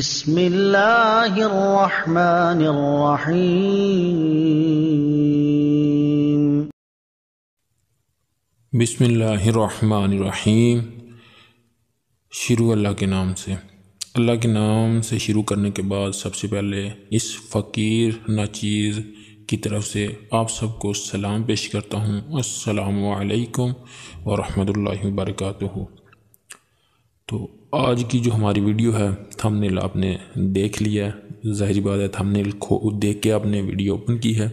بسم اللہ الرحمن الرحیم۔ بسم اللہ الرحمن الرحیم۔ شروع اللہ کے نام سے۔ اللہ کے نام سے شروع کرنے کے بعد سب سے پہلے اس فقیر ناچیز کی طرف سے آپ سب کو سلام پیش کرتا ہوں۔ السلام علیکم ورحمۃ اللہ وبرکاتہ۔ تو آج کی جو ہماری ویڈیو ہے تھمبنیل آپ نے دیکھ لیا ہے، ظاہری بات ہے تھمبنیل دیکھ کے آپ نے ویڈیو اوپن کی ہے۔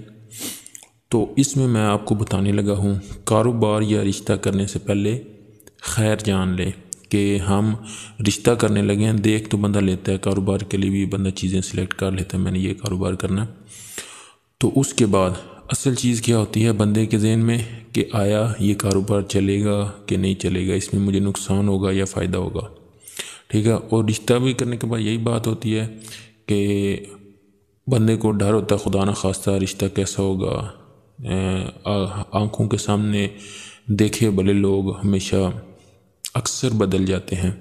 تو اس میں آپ کو بتانے لگا ہوں کاروبار یا رشتہ کرنے سے پہلے خیر جان لے کہ ہم رشتہ کرنے لگے ہیں، دیکھ تو بندہ لیتا ہے، کاروبار کے لیے بھی بندہ چیزیں سلیکٹ کر لیتا ہے، میں نے یہ کاروبار کرنا ہے۔ تو اس کے بعد اصل چیز کیا ہوتی ہے بندے کے ذہن میں کہ آیا یہ کاروبار چلے گا کہ نہیں چلے گا، اس میں مجھے نقصان ہوگا یا فائدہ ہوگا، ٹھیک ہے۔ اور رشتہ بھی کرنے کے بعد یہی بات ہوتی ہے کہ بندے کو ڈر ہوتا ہے خدا نخواستہ رشتہ کیسا ہوگا، آنکھوں کے سامنے دیکھے بھلے لوگ ہمیشہ اکثر بدل جاتے ہیں۔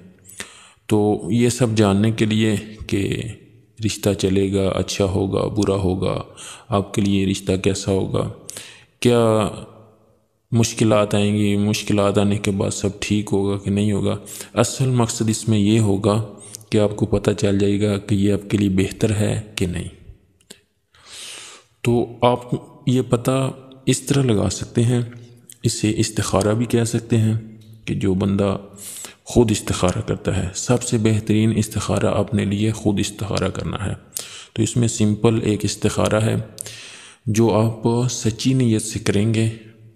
تو یہ سب جاننے کے لیے کہ رشتہ چلے گا، اچھا ہوگا، برا ہوگا، آپ کے لیے رشتہ کیسا ہوگا، کیا مشکلات آئیں گی، مشکلات آنے کے بعد سب ٹھیک ہوگا کہ نہیں ہوگا، اصل مقصد اس میں یہ ہوگا کہ آپ کو پتہ چل جائے گا کہ یہ آپ کے لیے بہتر ہے کہ نہیں۔ تو آپ یہ پتہ اس طرح لگا سکتے ہیں، اسے استخارہ بھی کہہ سکتے ہیں کہ جو بندہ خود استخارہ کرتا ہے، سب سے بہترین استخارہ اپنے لیے خود استخارہ کرنا ہے۔ تو اس میں سمپل ایک استخارہ ہے جو آپ سچی نیت سے کریں گے،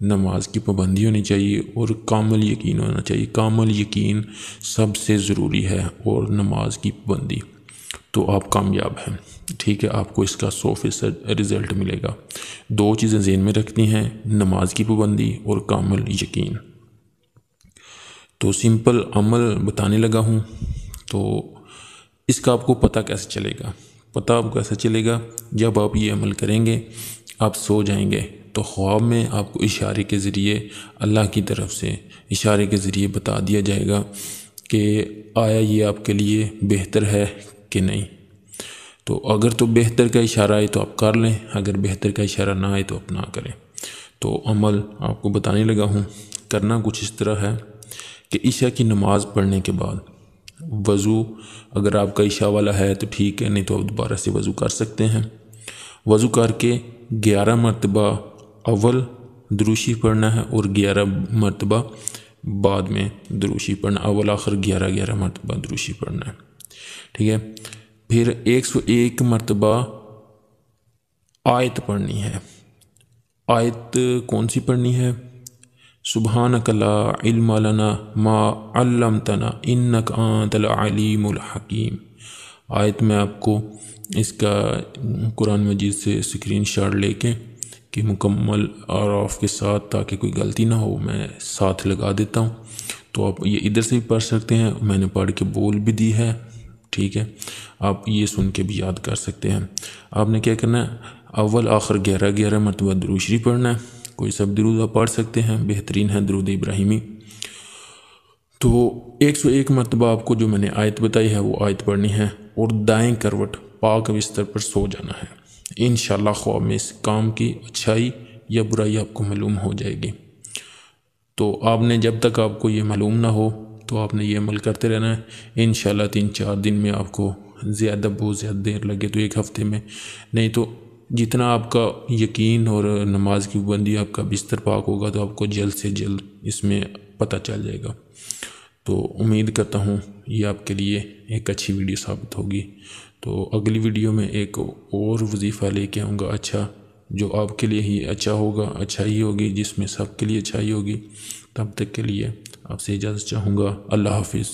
نماز کی پابندی ہونی چاہیے اور کامل یقین ہونا چاہیے۔ کامل یقین سب سے ضروری ہے اور نماز کی پابندی، تو آپ کامیاب ہیں، ٹھیک ہے، آپ کو اس کا 100% رزلٹ ملے گا۔ دو چیزیں ذہن میں رکھتی ہیں، نماز کی پابندی اور کامل یقین۔ تو سمپل عمل بتانے لگا ہوں، تو اس کا آپ کو پتہ کیسے چلے گا؟ پتہ آپ کو کیسے چلے گا؟ جب آپ یہ عمل کریں گے، آپ سو جائیں گے تو خواب میں آپ کو اشارے کے ذریعے اللہ کی طرف سے اشارے کے ذریعے بتا دیا جائے گا کہ آیا یہ آپ کے لیے بہتر ہے کہ نہیں۔ تو اگر تو بہتر کا اشارہ آئے تو آپ کر لیں، اگر بہتر کا اشارہ نہ آئے تو آپ نہ کریں۔ تو عمل آپ کو بتانے لگا ہوں، کرنا کچھ اس طرح ہے کہ عشاء کی نماز پڑھنے کے بعد وضو، اگر آپ کا عشاء والا ہے تو ٹھیک ہے، نہیں تو آپ دوبارہ سے وضو کر سکتے ہیں۔ وضو کر کے 11 مرتبہ اول دروشی پڑھنا ہے اور 11 مرتبہ بعد میں دروشی پڑھنا، اول آخر 11 مرتبہ دروشی پڑھنا ہے، ٹھیک ہے۔ پھر 101 مرتبہ آیت پڑھنی ہے۔ آیت کون سی پڑھنی ہے؟ سبحانک لا علم لنا ما علمتنا انک انت العلیم الحکیم۔ آیت میں آپ کو اس کا قرآن مجید سے اسکرین شاٹ لے کے کہ مکمل اعراف کے ساتھ، تاکہ کوئی غلطی نہ ہو، میں ساتھ لگا دیتا ہوں۔ تو آپ یہ ادھر سے بھی پڑھ سکتے ہیں، میں نے پڑھ کے بول بھی دی ہے، ٹھیک ہے، آپ یہ سن کے بھی یاد کر سکتے ہیں۔ آپ نے کیا کرنا ہے؟ اول آخر 11 مرتبہ درود شریف پڑھنا ہے، کوئی سب درود آپ پڑھ سکتے ہیں، بہترین ہے درود ابراہیمی۔ تو 101 مرتبہ آپ کو جو میں نے آیت بتائی ہے وہ آیت پڑھنی ہے اور دائیں کروٹ پاک بستر پر سو جانا ہے۔ انشاءاللہ خواب میں اس کام کی اچھائی یا برائی آپ کو معلوم ہو جائے گی۔ تو آپ نے جب تک آپ کو یہ معلوم نہ ہو تو آپ نے یہ عمل کرتے رہنا ہے۔ انشاءاللہ 3-4 دن میں آپ کو بہت زیادہ دیر لگے تو 1 ہفتے میں، نہیں تو جتنا آپ کا یقین اور نماز کی پابندی، آپ کا بستر پاک ہوگا تو آپ کو جلد سے جلد اس میں پتہ چل جائے گا۔ تو امید کرتا ہوں یہ آپ کے لیے ایک اچھی ویڈیو ثابت ہوگی۔ تو اگلی ویڈیو میں ایک اور وظیفہ لے کے آؤں گا اچھا، جو آپ کے لیے ہی اچھا ہوگا، اچھائی ہوگی، جس میں سب کے لیے اچھائی ہوگی۔ تب تک کے لیے آپ سے اجازت چاہوں گا، اللہ حافظ۔